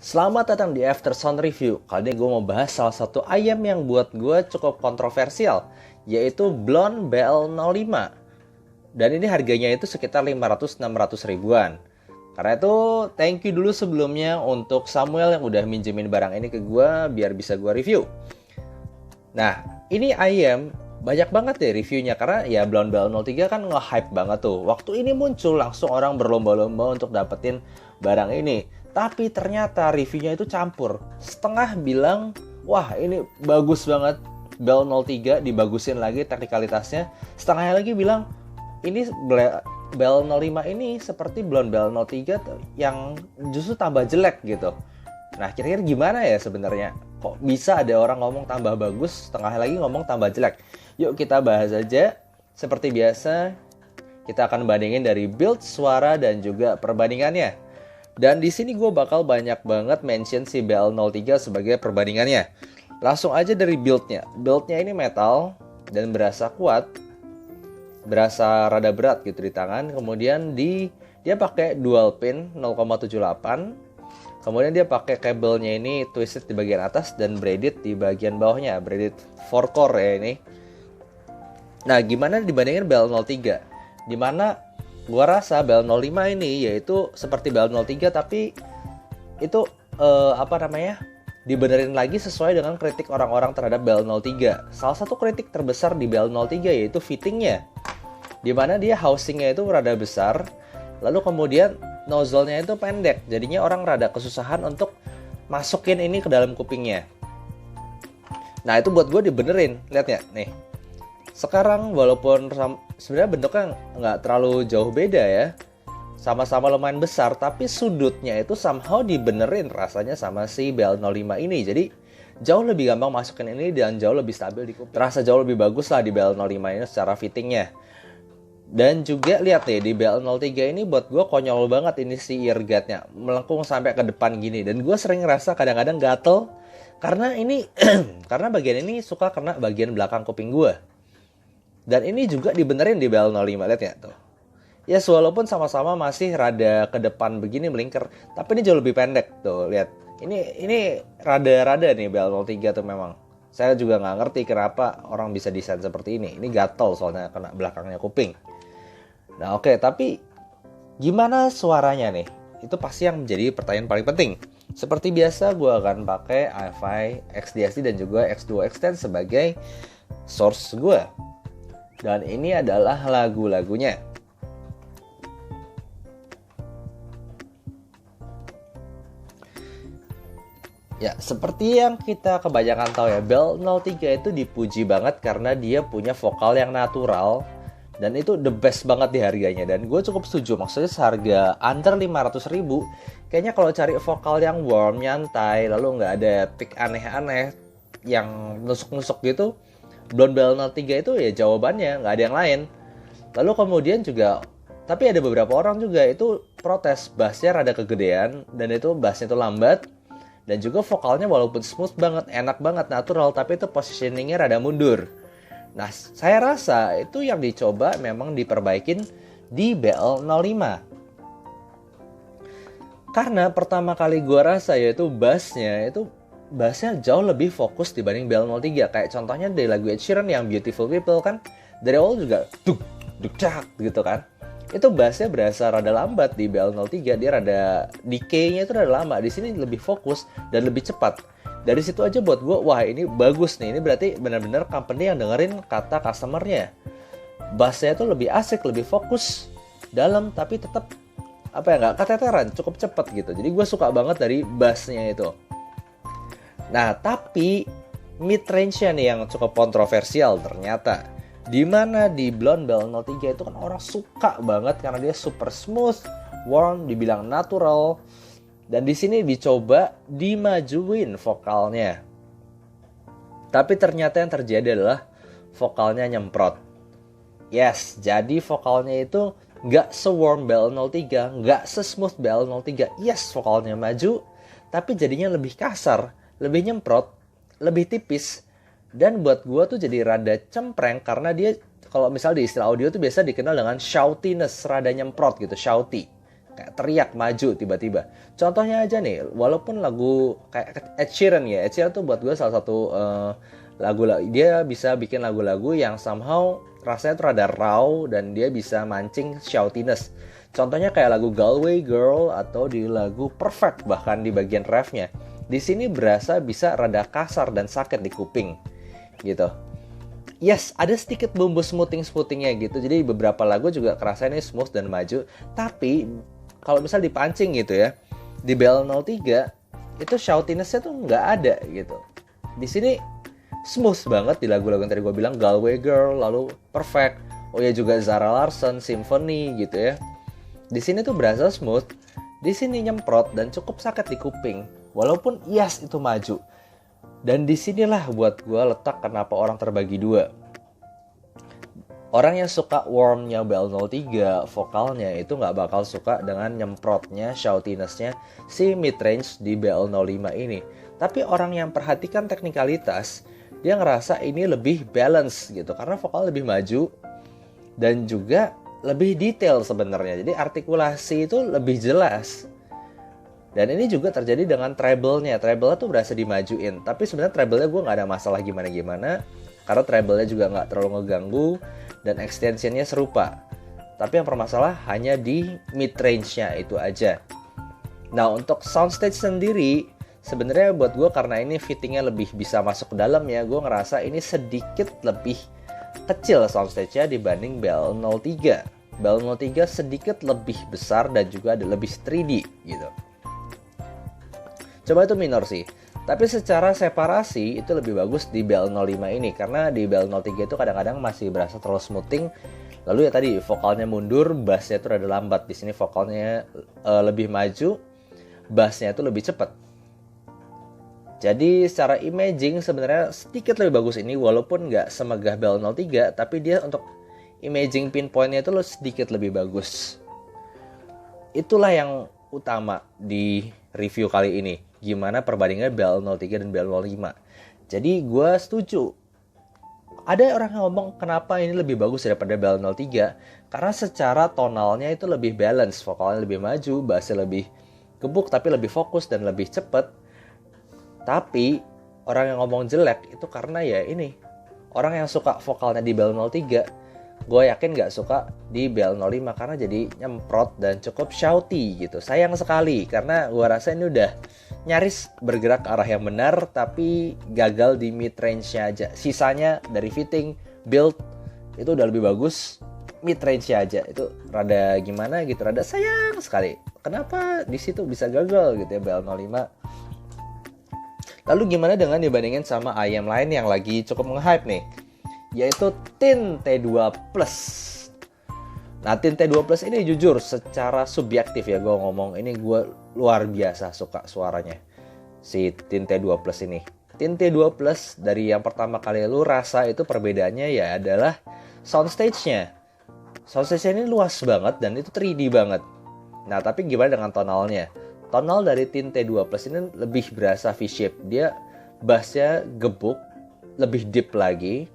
Selamat datang di After Sound Review. Kali ini gue mau bahas salah satu ayam yang buat gue cukup kontroversial, yaitu Blonde BL05. Dan ini harganya itu sekitar 500-600 ribuan. Karena itu thank you dulu sebelumnya untuk Samuel yang udah minjemin barang ini ke gue biar bisa gue review. Nah, ini ayam banyak banget deh reviewnya karena ya Blonde BL03 kan nge-hype banget tuh. Waktu ini muncul langsung orang berlomba-lomba untuk dapetin barang ini. Tapi ternyata reviewnya itu campur. Setengah bilang, wah ini bagus banget BL03, dibagusin lagi teknikalitasnya. Setengahnya lagi bilang, ini BL05 ini seperti Blonde BL03 yang justru tambah jelek gitu. Nah, kira-kira gimana ya sebenarnya? Kok bisa ada orang ngomong tambah bagus, setengah lagi ngomong tambah jelek? Yuk kita bahas aja. Seperti biasa, kita akan bandingin dari build, suara, dan juga perbandingannya. Dan di sini gue bakal banyak banget mention si BL03 sebagai perbandingannya. Langsung aja dari build-nya. Build-nya ini metal dan berasa kuat, berasa rada berat gitu di tangan. Kemudian dia pakai dual pin 0,78. Kemudian dia pakai kabelnya ini twisted di bagian atas dan braided di bagian bawahnya. Braided 4 core ya ini. Nah, gimana dibandingin BL03? Dimana gua rasa BL05 ini yaitu seperti BL03 tapi itu dibenerin lagi sesuai dengan kritik orang-orang terhadap BL03. Salah satu kritik terbesar di BL03 yaitu fittingnya, dimana dia housingnya itu rada besar, lalu kemudian nozzle-nya itu pendek, jadinya orang rada kesusahan untuk masukin ini ke dalam kupingnya. Nah itu buat gue dibenerin, lihat ya nih. Sekarang walaupun sebenarnya bentuknya nggak terlalu jauh beda ya, sama-sama lumayan besar, tapi sudutnya itu somehow dibenerin rasanya sama si BL05 ini. Jadi jauh lebih gampang masukin ini dan jauh lebih stabil di kuping. Terasa jauh lebih bagus lah di BL05 ini secara fittingnya. Dan juga lihat nih di BL03 ini buat gue konyol banget ini si earguardnya, melengkung sampai ke depan gini. Dan gue sering ngerasa kadang-kadang gatel karena ini karena bagian ini suka kena bagian belakang kuping gue. Dan ini juga dibenerin di BL05, lihat ya tuh. Ya walaupun sama-sama masih rada ke depan begini melingkar, tapi ini jauh lebih pendek tuh, lihat. Ini rada-rada nih BL03 tuh memang. Saya juga nggak ngerti kenapa orang bisa desain seperti ini. Ini gatel soalnya kena belakangnya kuping. Nah oke, tapi gimana suaranya nih? Itu pasti yang menjadi pertanyaan paling penting. Seperti biasa gue akan pakai hi-fi, XDSD dan juga X2 Extend sebagai source gue. Dan ini adalah lagu-lagunya. Ya, seperti yang kita kebanyakan tahu ya, BL03 itu dipuji banget karena dia punya vokal yang natural. Dan itu the best banget di harganya. Dan gue cukup setuju, maksudnya seharga under 500 ribu. Kayaknya kalau cari vokal yang warm, nyantai, lalu nggak ada pick aneh-aneh yang nusuk-nusuk gitu, Blonde BL03 itu ya jawabannya, nggak ada yang lain. Lalu kemudian juga, tapi ada beberapa orang juga itu protes, bassnya rada kegedean, dan itu bassnya itu lambat, dan juga vokalnya walaupun smooth banget, enak banget, natural, tapi itu positioningnya rada mundur. Nah, saya rasa itu yang dicoba memang diperbaikin di BL05. Karena pertama kali gue rasa yaitu bassnya jauh lebih fokus dibanding BL03. Kayak contohnya dari lagu Ed Sheeran yang Beautiful People kan, dari awal juga duk duk cak gitu kan. Itu bassnya berasa rada lambat di BL03, dia rada decay-nya itu rada lama. Di sini lebih fokus dan lebih cepat. Dari situ aja buat gue, wah ini bagus nih. Ini berarti benar-benar company yang dengerin kata customer-nya. Bassnya itu lebih asik, lebih fokus, dalam, tapi tetap nggak keteteran, cukup cepat gitu. Jadi gue suka banget dari bassnya itu. Nah, tapi mid-range-nya nih yang cukup kontroversial ternyata. Dimana di Blonde BL03 itu kan orang suka banget karena dia super smooth, warm, dibilang natural. Dan di sini dicoba dimajuin vokalnya. Tapi ternyata yang terjadi adalah vokalnya nyemprot. Yes, jadi vokalnya itu nggak se-warm BL03, nggak se-smooth BL03. Yes, vokalnya maju, tapi jadinya lebih kasar, lebih nyemprot, lebih tipis. Dan buat gue tuh jadi rada cempreng karena dia, kalau misal di istilah audio tuh biasa dikenal dengan shoutiness, rada nyemprot gitu, shouty. kayak teriak maju tiba-tiba. Contohnya aja nih, walaupun lagu kayak Ed Sheeran ya, Ed Sheeran tuh buat gue salah satu lagu, dia bisa bikin lagu-lagu yang somehow rasanya tuh rada raw dan dia bisa mancing shoutiness. Contohnya kayak lagu Galway Girl atau di lagu Perfect, bahkan di bagian refnya. Di sini berasa bisa rada kasar dan sakit di kuping gitu. Yes, ada sedikit bumbu smoothing-smoothingnya gitu. Jadi beberapa lagu juga kerasa ini smooth dan maju. Tapi kalau misal dipancing gitu ya, di BL03 itu shoutiness-nya tuh nggak ada gitu. Di sini smooth banget di lagu-lagu yang tadi gue bilang, Galway Girl, lalu Perfect. Oh ya juga Zara Larsson, Symphony gitu ya. Di sini tuh berasa smooth. Di sini nyemprot dan cukup sakit di kuping. Walaupun yes itu maju. Dan disinilah buat gue letak kenapa orang terbagi dua. Orang yang suka warmnya BL03, vokalnya itu nggak bakal suka dengan nyemprotnya, shoutiness-nya si midrange di BL05 ini. Tapi orang yang perhatikan teknikalitas, dia ngerasa ini lebih balance gitu. Karena vokal lebih maju dan juga lebih detail sebenarnya. Jadi artikulasi itu lebih jelas. Dan ini juga terjadi dengan treble-nya. Treble-nya tuh berasa dimajuin. Tapi sebenarnya treble-nya gue nggak ada masalah gimana-gimana. Karena treble-nya juga nggak terlalu ngeganggu. Dan extension-nya serupa. Tapi yang bermasalah hanya di mid-range-nya itu aja. Nah untuk soundstage sendiri, sebenarnya buat gue karena ini fittingnya lebih bisa masuk ke dalam ya. Gue ngerasa ini sedikit lebih kecil soundstage-nya dibanding BL03. BL03 sedikit lebih besar dan juga ada lebih 3D gitu. Coba itu minor sih. Tapi secara separasi itu lebih bagus di BL05 ini. Karena di BL03 itu kadang-kadang masih berasa terlalu smoothing. Lalu ya tadi vokalnya mundur, bassnya itu rada lambat. Di sini vokalnya lebih maju, bassnya itu lebih cepat. Jadi secara imaging sebenarnya sedikit lebih bagus ini. Walaupun nggak semegah BL03. Tapi dia untuk imaging pinpointnya itu sedikit lebih bagus. Itulah yang utama di review kali ini. Gimana perbandingan BL03 dan BL05. Jadi gue setuju. Ada orang yang ngomong kenapa ini lebih bagus daripada BL03. Karena secara tonalnya itu lebih balance. Vokalnya lebih maju, bassnya lebih gebuk tapi lebih fokus dan lebih cepat. Tapi orang yang ngomong jelek itu karena ya ini. Orang yang suka vokalnya di BL03, gue yakin gak suka di BL05 karena jadi nyemprot dan cukup shouty gitu. Sayang sekali karena gue rasa ini udah nyaris bergerak ke arah yang benar tapi gagal di mid range-nya aja. Sisanya dari fitting, build itu udah lebih bagus. Mid range-nya aja itu rada gimana gitu, rada sayang sekali. Kenapa di situ bisa gagal gitu ya BL05. Lalu gimana dengan dibandingin sama IM lain yang lagi cukup nge-hype nih, yaitu Tint T2 Plus. Nah Tint T2 Plus ini jujur secara subjektif ya gue ngomong, ini gue luar biasa suka suaranya si Tint T2 Plus ini. Tint T2 Plus dari yang pertama kali lu rasa itu perbedaannya ya adalah soundstage-nya. Soundstage-nya ini luas banget dan itu 3D banget. Nah tapi gimana dengan tonalnya? Tonal dari Tint T2 Plus ini lebih berasa V-shape. Dia bassnya gebuk, lebih deep lagi.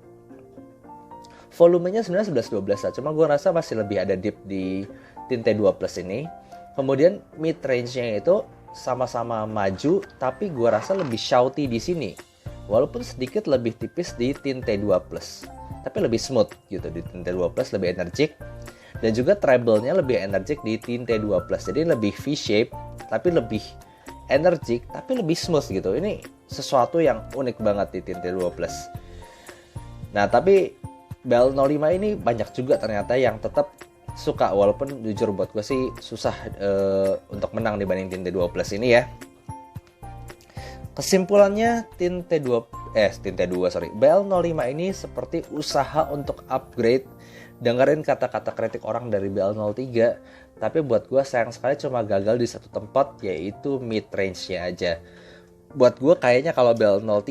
Volumenya sebenarnya 11-12 lah, cuma gue rasa masih lebih ada deep di Tint T2 Plus ini. Kemudian mid range-nya itu sama-sama maju, tapi gue rasa lebih shouty di sini. Walaupun sedikit lebih tipis di Tint T2 Plus, tapi lebih smooth gitu di Tint T2 Plus, lebih energik. Dan juga treble-nya lebih energik di Tint T2 Plus. Jadi lebih V-shape, tapi lebih energik, tapi lebih smooth gitu. Ini sesuatu yang unik banget di Tint T2 Plus. Nah, tapi BL05 ini banyak juga ternyata yang tetap suka, walaupun jujur buat gue sih susah untuk menang dibanding Tint T2 Plus ini ya. Kesimpulannya BL05 ini seperti usaha untuk upgrade. Dengerin kata-kata kritik orang dari BL03, tapi buat gue sayang sekali cuma gagal di satu tempat, yaitu mid range-nya aja. Buat gue kayaknya kalau BL03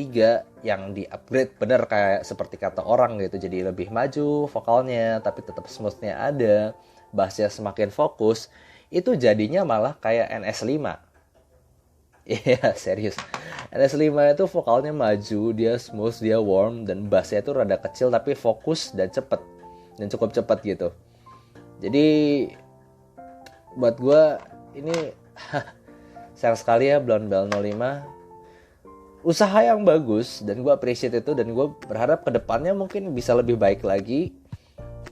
yang di-upgrade bener kayak seperti kata orang gitu, jadi lebih maju vokalnya tapi tetap smooth-nya ada, bassnya semakin fokus, itu jadinya malah kayak NS5. Iya serius, NS5 itu vokalnya maju, dia smooth, dia warm, dan bassnya itu rada kecil tapi fokus dan cepet, dan cukup cepat gitu. Jadi buat gue ini sayang sekali ya Blonde Bell 05. Usaha yang bagus dan gue appreciate itu, dan gue berharap kedepannya mungkin bisa lebih baik lagi.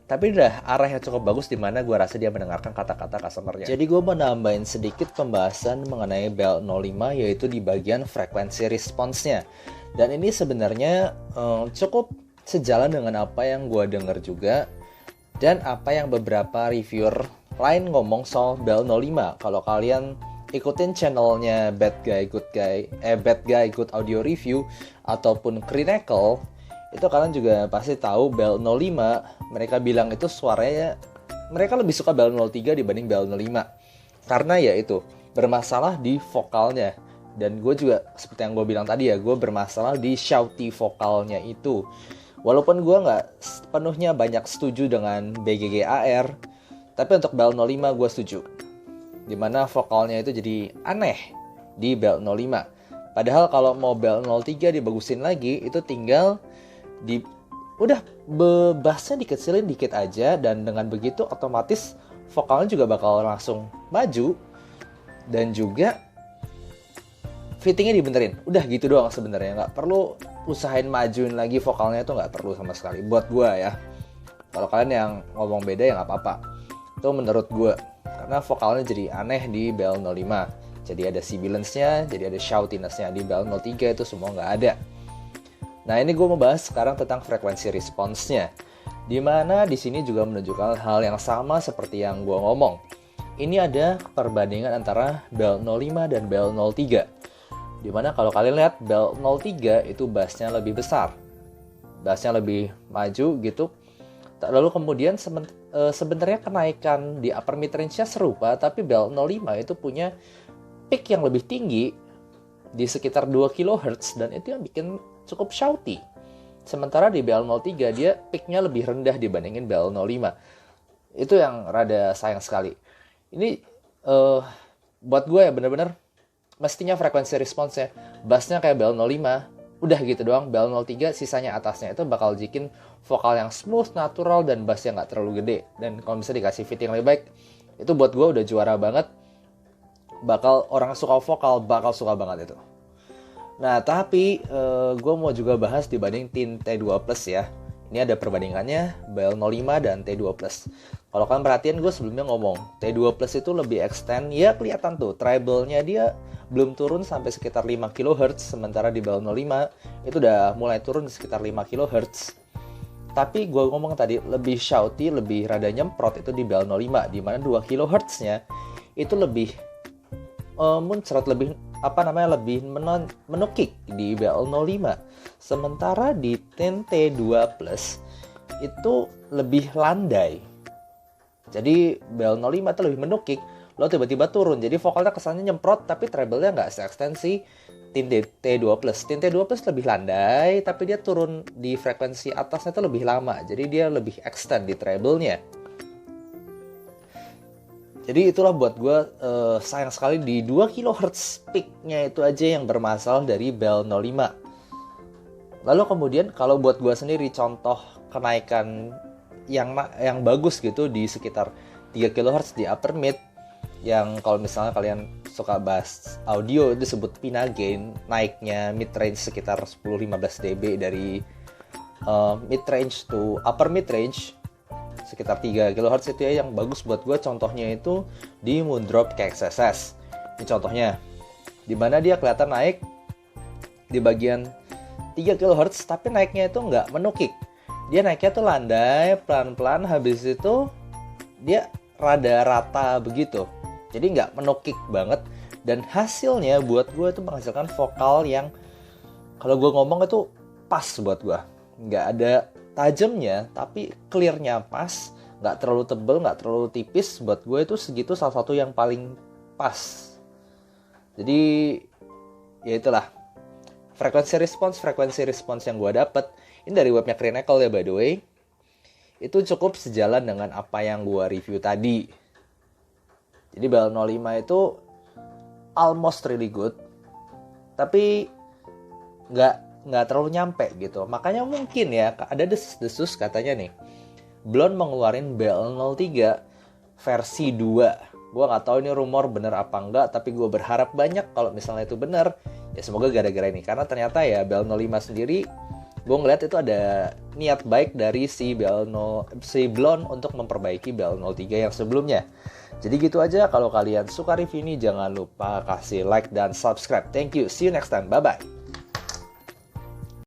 Tapi udah arah yang cukup bagus di mana gue rasa dia mendengarkan kata-kata customer-nya. Jadi gue mau nambahin sedikit pembahasan mengenai Bell 05, yaitu di bagian frekuensi response-nya. Dan ini sebenarnya cukup sejalan dengan apa yang gue dengar juga, dan apa yang beberapa reviewer lain ngomong soal Bell 05. Kalau kalian ikutin channelnya Bad Guy Good Audio Review ataupun Crinacle, itu kalian juga pasti tahu Bell 05, mereka bilang itu suaranya, mereka lebih suka Bell 03 dibanding Bell 05. Karena ya itu, bermasalah di vokalnya. Dan gue juga, seperti yang gue bilang tadi ya, gue bermasalah di shouty vokalnya itu. Walaupun gue nggak sepenuhnya banyak setuju dengan BGGAR, tapi untuk Bell 05 gue setuju. Dimana vokalnya itu jadi aneh di Bell 05. Padahal kalau mau Bell 03 dibagusin lagi, itu tinggal udah bassnya dikecilin dikit aja, dan dengan begitu otomatis vokalnya juga bakal langsung maju, dan juga fittingnya dibenerin. Udah gitu doang sebenarnya, nggak perlu usahain majuin lagi vokalnya, itu nggak perlu sama sekali buat gue ya. Kalau kalian yang ngomong beda ya nggak apa-apa, itu menurut gue, karena vokalnya jadi aneh di Bell 05. Jadi ada sibilance-nya, jadi ada shoutiness-nya. Di Bell 03 itu semua nggak ada. Nah, ini gue mau bahas sekarang tentang frekuensi response-nya, dimana di sini juga menunjukkan hal yang sama seperti yang gue ngomong. Ini ada perbandingan antara Bell 05 dan Bell 03. Dimana kalau kalian lihat Bell 03 itu bassnya lebih besar, bassnya lebih maju gitu. Lalu kemudian sebenarnya kenaikan di upper mid range-nya serupa, tapi Bell 05 itu punya peak yang lebih tinggi di sekitar 2 kHz, dan itu yang bikin cukup shouty. Sementara di Bell 03 dia peaknya lebih rendah dibandingin Bell 05. Itu yang rada sayang sekali. Ini buat gue ya bener-bener mestinya frekuensi responsnya bassnya kayak Bell 05, udah gitu doang. Bell 03 sisanya atasnya itu bakal bikin vokal yang smooth, natural, dan bassnya nggak terlalu gede. Dan kalau bisa dikasih fitting lebih baik, itu buat gue udah juara banget. Bakal orang suka vokal bakal suka banget itu. Nah, tapi gue mau juga bahas dibanding Tin T2 Plus ya. Ini ada perbandingannya Bell 05 dan T2 Plus. Kalau kalian perhatiin, gue sebelumnya ngomong T2 Plus itu lebih extend. Ya kelihatan tuh, treble-nya dia belum turun sampai sekitar 5 kHz. Sementara di Bell 05 itu udah mulai turun sekitar 5 kHz. Tapi gue ngomong tadi, lebih shouty, lebih rada nyemprot itu di Bell 05. Dimana 2 kHz-nya itu lebih muncrat, lebih lebih menukik di Bell 05. Sementara di Tin T2 Plus itu lebih landai. Jadi Bell 05 itu lebih menukik, lo tiba-tiba turun. Jadi vokalnya kesannya nyemprot, tapi treble-nya nggak se-ekstensi Tin T2 Plus. Tin T2 Plus lebih landai, tapi dia turun di frekuensi atasnya itu lebih lama. Jadi dia lebih extend di treble-nya. Jadi itulah buat gue sayang sekali di 2 kHz peak-nya itu aja yang bermasalah dari Bell 05. Lalu kemudian kalau buat gue sendiri contoh kenaikan yang bagus gitu di sekitar 3 kHz di upper mid, yang kalau misalnya kalian suka bass audio itu disebut pinna gain, naiknya mid range sekitar 10-15 dB dari mid range to upper mid range sekitar 3 kHz itu ya yang bagus buat gue. Contohnya itu di Moondrop KXSS. Ini contohnya, dimana dia kelihatan naik di bagian 3 kHz, tapi naiknya itu nggak menukik. Dia naiknya tuh landai, pelan-pelan, habis itu dia rada rata begitu. Jadi nggak menukik banget, dan hasilnya buat gue itu menghasilkan vokal yang kalau gue ngomong itu pas buat gue. Nggak ada tajamnya, tapi clearnya pas, nggak terlalu tebel, nggak terlalu tipis. Buat gue itu segitu salah satu yang paling pas. Jadi ya itulah frekuensi respons yang gue dapet. Ini dari webnya Crinacle ya by the way. Itu cukup sejalan dengan apa yang gue review tadi. Jadi Bell 05 itu almost really good, tapi nggak terlalu nyampe gitu. Makanya mungkin ya ada desus katanya nih, Blonde mengeluarin Bell 03 versi 2. Gue nggak tahu ini rumor bener apa enggak, tapi gue berharap banyak kalau misalnya itu bener. Ya semoga gara-gara ini, karena ternyata ya Bell 05 sendiri gue ngeliat itu ada niat baik dari si Blonde untuk memperbaiki Bell 03 yang sebelumnya. Jadi gitu aja, kalau kalian suka review ini jangan lupa kasih like dan subscribe. Thank you, see you next time, bye bye.